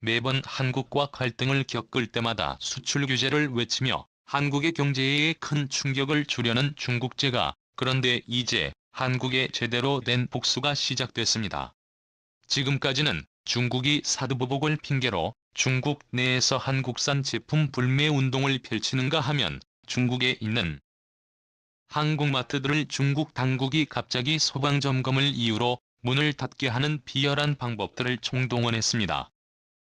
매번 한국과 갈등을 겪을 때마다 수출 규제를 외치며 한국의 경제에 큰 충격을 주려는 중국제가, 그런데 이제 한국에 제대로 된 복수가 시작됐습니다. 지금까지는 중국이 사드보복을 핑계로 중국 내에서 한국산 제품 불매 운동을 펼치는가 하면, 중국에 있는 한국마트들을 중국 당국이 갑자기 소방점검을 이유로 문을 닫게 하는 비열한 방법들을 총동원했습니다.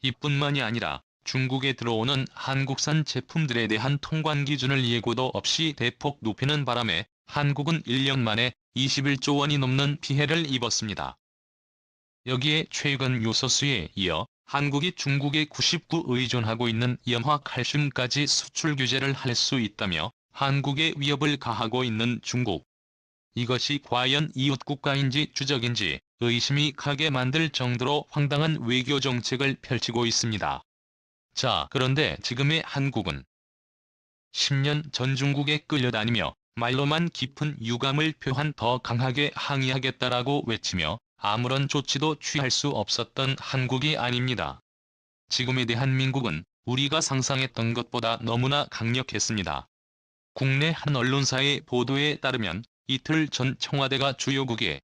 이뿐만이 아니라 중국에 들어오는 한국산 제품들에 대한 통관 기준을 예고도 없이 대폭 높이는 바람에 한국은 1년 만에 21조 원이 넘는 피해를 입었습니다. 여기에 최근 요소수에 이어 한국이 중국에 99 의존하고 있는 염화 칼슘까지 수출 규제를 할 수 있다며 한국에 위협을 가하고 있는 중국. 이것이 과연 이웃 국가인지 주적인지 의심이 가게 만들 정도로 황당한 외교 정책을 펼치고 있습니다. 자, 그런데 지금의 한국은 10년 전 중국에 끌려다니며 말로만 깊은 유감을 표한 더 강하게 항의하겠다라고 외치며 아무런 조치도 취할 수 없었던 한국이 아닙니다. 지금의 대한민국은 우리가 상상했던 것보다 너무나 강력했습니다. 국내 한 언론사의 보도에 따르면 이틀 전 청와대가 주요국의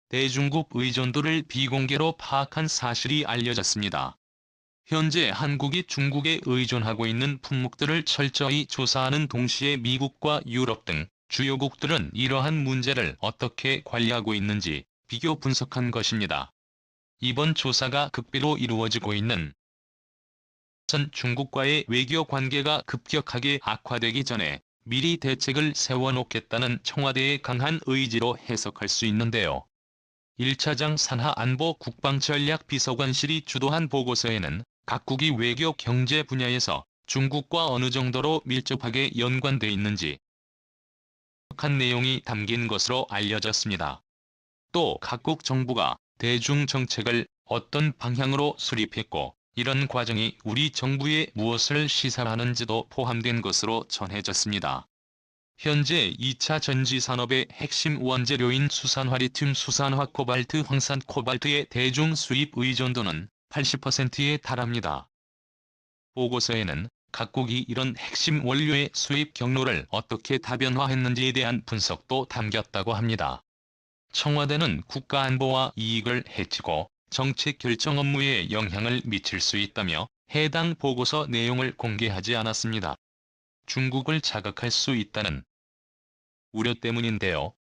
대중국 의존도를 비공개로 파악한 사실이 알려졌습니다. 현재 한국이 중국에 의존하고 있는 품목들을 철저히 조사하는 동시에 미국과 유럽 등 주요국들은 이러한 문제를 어떻게 관리하고 있는지 비교 분석한 것입니다. 이번 조사가 극비로 이루어지고 있는 선 중국과의 외교 관계가 급격하게 악화되기 전에 미리 대책을 세워놓겠다는 청와대의 강한 의지로 해석할 수 있는데요. 1차장 산하안보국방전략비서관실이 주도한 보고서에는 각국이 외교 경제 분야에서 중국과 어느 정도로 밀접하게 연관돼 있는지 한 내용이 담긴 것으로 알려졌습니다. 또 각국 정부가 대중 정책을 어떤 방향으로 수립했고 이런 과정이 우리 정부에 무엇을 시사하는지도 포함된 것으로 전해졌습니다. 현재 2차 전지산업의 핵심 원재료인 수산화 리튬 수산화 코발트 황산 코발트의 대중 수입 의존도는 80%에 달합니다. 보고서에는 각국이 이런 핵심 원료의 수입 경로를 어떻게 다변화했는지에 대한 분석도 담겼다고 합니다. 청와대는 국가안보와 이익을 해치고 정책 결정 업무에 영향을 미칠 수 있다며 해당 보고서 내용을 공개하지 않았습니다. 중국을 자극할 수 있다는 우려 때문인데요.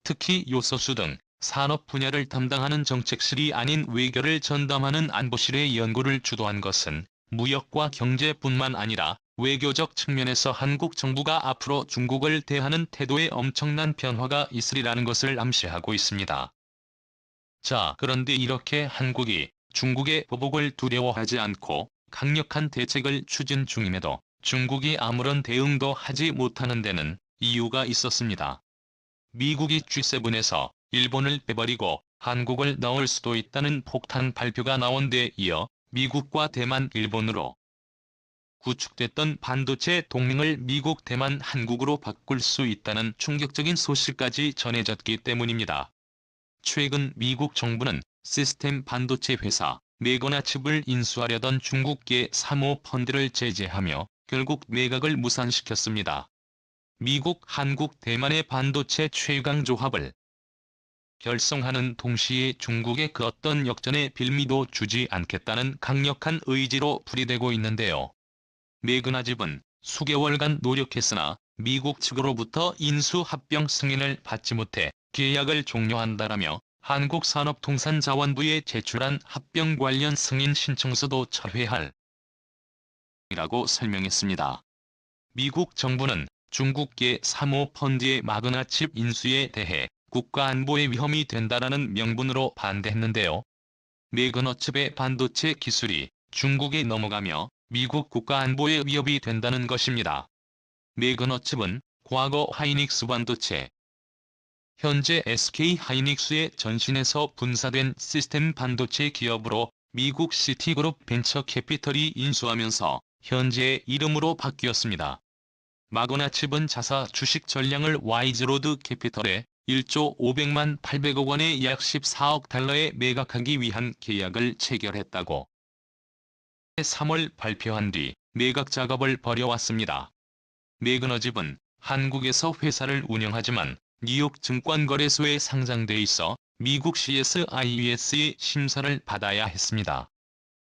특히 요소수 등 산업 분야를 담당하는 정책실이 아닌 외교를 전담하는 안보실의 연구를 주도한 것은 무역과 경제뿐만 아니라 외교적 측면에서 한국 정부가 앞으로 중국을 대하는 태도에 엄청난 변화가 있으리라는 것을 암시하고 있습니다. 자, 그런데 이렇게 한국이 중국의 보복을 두려워하지 않고 강력한 대책을 추진 중임에도 중국이 아무런 대응도 하지 못하는 데는 이유가 있었습니다. 미국이 G7에서 일본을 빼버리고 한국을 넣을 수도 있다는 폭탄 발표가 나온 데 이어 미국과 대만 일본으로 구축됐던 반도체 동맹을 미국 대만 한국으로 바꿀 수 있다는 충격적인 소식까지 전해졌기 때문입니다. 최근 미국 정부는 시스템 반도체 회사 메거나칩을 인수하려던 중국계 사모펀드를 제재하며 결국 매각을 무산시켰습니다. 미국, 한국, 대만의 반도체 최강 조합을 결성하는 동시에 중국의 그 어떤 역전의 빌미도 주지 않겠다는 강력한 의지로 풀이되고 있는데요. 메그나집은 수개월간 노력했으나 미국 측으로부터 인수합병 승인을 받지 못해 계약을 종료한다라며 한국산업통상자원부에 제출한 합병 관련 승인 신청서도 철회할 이라고 설명했습니다. 미국 정부는 중국계 사모펀드의 마그나칩 인수에 대해 국가안보에 위험이 된다라는 명분으로 반대했는데요. 매그너칩의 반도체 기술이 중국에 넘어가며 미국 국가안보에 위협이 된다는 것입니다. 매그너칩은 과거 하이닉스 반도체, 현재 SK하이닉스의 전신에서 분사된 시스템 반도체 기업으로 미국 시티그룹 벤처캐피털이 인수하면서 현재의 이름으로 바뀌었습니다. 마그나칩은 자사 주식 전량을 와이즈로드 캐피털에 1조 500만 800억 원의 약 14억 달러에 매각하기 위한 계약을 체결했다고 3월 발표한 뒤 매각 작업을 벌여왔습니다. 매그너집은 한국에서 회사를 운영하지만 뉴욕 증권거래소에 상장돼 있어 미국 CSIES의 심사를 받아야 했습니다.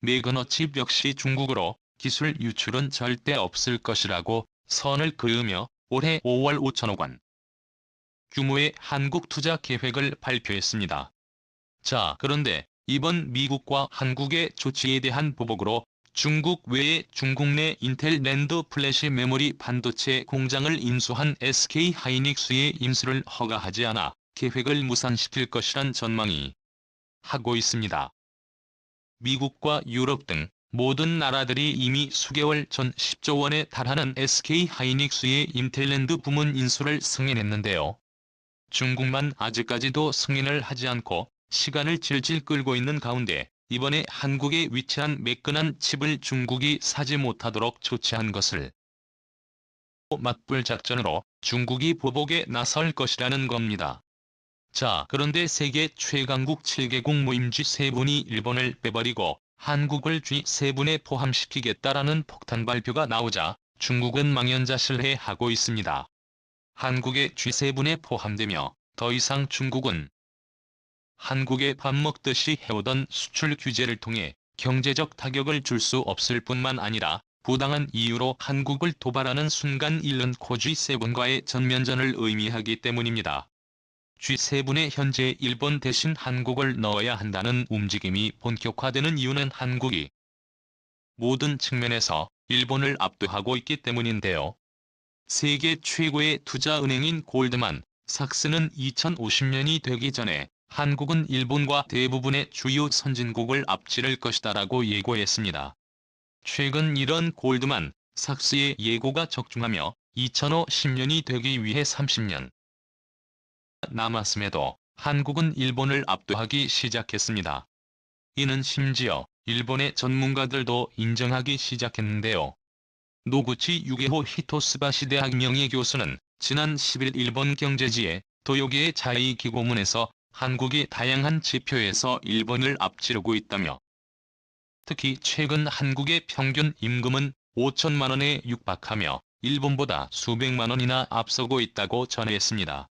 매그너칩 역시 중국으로 기술 유출은 절대 없을 것이라고 선을 그으며 올해 5월 5천억 원 규모의 한국 투자 계획을 발표했습니다. 자, 그런데 이번 미국과 한국의 조치에 대한 보복으로 중국 외에 중국 내 인텔 낸드 플래시 메모리 반도체 공장을 인수한 SK 하이닉스의 인수를 허가하지 않아 계획을 무산시킬 것이란 전망이 하고 있습니다. 미국과 유럽 등 모든 나라들이 이미 수개월 전 10조 원에 달하는 SK 하이닉스의 인텔랜드 부문 인수를 승인했는데요. 중국만 아직까지도 승인을 하지 않고 시간을 질질 끌고 있는 가운데 이번에 한국에 위치한 매끈한 칩을 중국이 사지 못하도록 조치한 것을 맞불 작전으로 중국이 보복에 나설 것이라는 겁니다. 자, 그런데 세계 최강국 7개국 모임 G7이 일본을 빼버리고 한국을 G7에 포함시키겠다라는 폭탄 발표가 나오자 중국은 망연자실해하고 있습니다. 한국의 G7에 포함되며 더 이상 중국은 한국에 밥 먹듯이 해오던 수출 규제를 통해 경제적 타격을 줄 수 없을 뿐만 아니라 부당한 이유로 한국을 도발하는 순간 잃는 코 G7과의 전면전을 의미하기 때문입니다. G7에 현재 일본 대신 한국을 넣어야 한다는 움직임이 본격화되는 이유는 한국이 모든 측면에서 일본을 압도하고 있기 때문인데요. 세계 최고의 투자은행인 골드만 삭스는 2050년이 되기 전에 한국은 일본과 대부분의 주요 선진국을 앞지를 것이다라고 예고했습니다. 최근 이런 골드만 삭스의 예고가 적중하며 2050년이 되기 위해 30년 남았음에도 한국은 일본을 압도하기 시작했습니다. 이는 심지어 일본의 전문가들도 인정하기 시작했는데요. 노구치 유게호 히토스바시 대학 명예교수는 지난 10일 일본 경제지의 도요계의 자이기고문에서 한국이 다양한 지표에서 일본을 앞지르고 있다며 특히 최근 한국의 평균 임금은 5천만 원에 육박하며 일본보다 수백만 원이나 앞서고 있다고 전했습니다.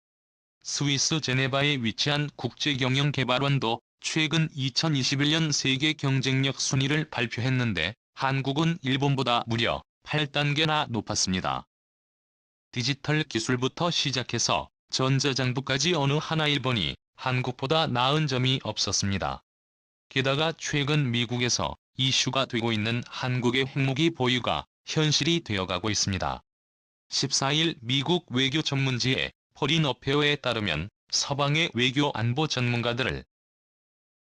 스위스 제네바에 위치한 국제경영개발원도 최근 2021년 세계 경쟁력 순위를 발표했는데 한국은 일본보다 무려 8단계나 높았습니다. 디지털 기술부터 시작해서 전자장부까지 어느 하나 일본이 한국보다 나은 점이 없었습니다. 게다가 최근 미국에서 이슈가 되고 있는 한국의 핵무기 보유가 현실이 되어가고 있습니다. 14일 미국 외교 전문지의 포린 어페어에 따르면 서방의 외교 안보 전문가들을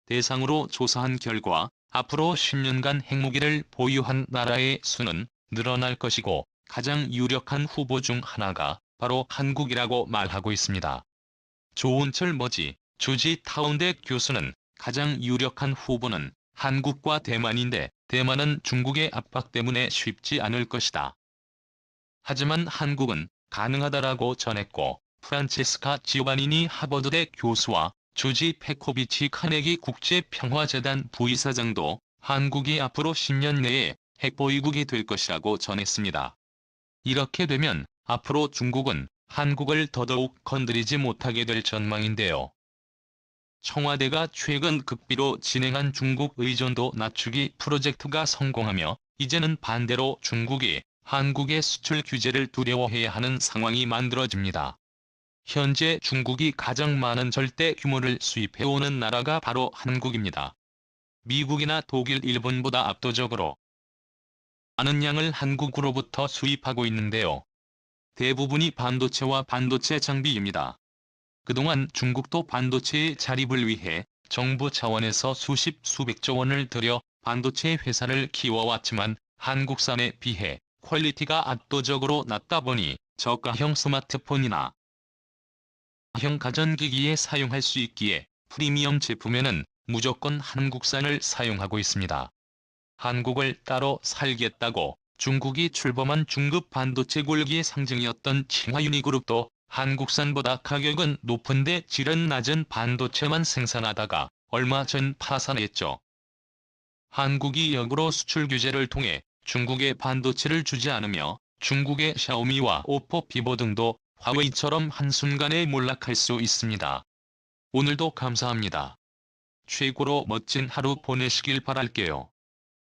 대상으로 조사한 결과 앞으로 10년간 핵무기를 보유한 나라의 수는 늘어날 것이고 가장 유력한 후보 중 하나가 바로 한국이라고 말하고 있습니다. 조은철 머지 조지 타운대 교수는 가장 유력한 후보는 한국과 대만인데 대만은 중국의 압박 때문에 쉽지 않을 것이다. 하지만 한국은 가능하다라고 전했고 프란체스카 지오바니니 하버드대 교수와 조지 페코비치 카네기 국제평화재단 부이사장도 한국이 앞으로 10년 내에 핵보유국이 될 것이라고 전했습니다. 이렇게 되면 앞으로 중국은 한국을 더더욱 건드리지 못하게 될 전망인데요. 청와대가 최근 극비로 진행한 중국 의존도 낮추기 프로젝트가 성공하며 이제는 반대로 중국이 한국의 수출 규제를 두려워해야 하는 상황이 만들어집니다. 현재 중국이 가장 많은 절대 규모를 수입해오는 나라가 바로 한국입니다. 미국이나 독일, 일본보다 압도적으로 많은 양을 한국으로부터 수입하고 있는데요. 대부분이 반도체와 반도체 장비입니다. 그동안 중국도 반도체의 자립을 위해 정부 차원에서 수백조 원을 들여 반도체 회사를 키워왔지만 한국산에 비해 퀄리티가 압도적으로 낮다 보니 저가형 스마트폰이나 형 가전기기에 사용할 수 있기에 프리미엄 제품에는 무조건 한국산을 사용하고 있습니다. 한국을 따로 살겠다고 중국이 출범한 중급 반도체 골기의 상징이었던 칭화유니그룹도 한국산보다 가격은 높은데 질은 낮은 반도체만 생산하다가 얼마 전 파산했죠. 한국이 역으로 수출 규제를 통해 중국에 반도체를 주지 않으며 중국의 샤오미와 오포, 비보 등도 화웨이처럼 한순간에 몰락할 수 있습니다. 오늘도 감사합니다. 최고로 멋진 하루 보내시길 바랄게요.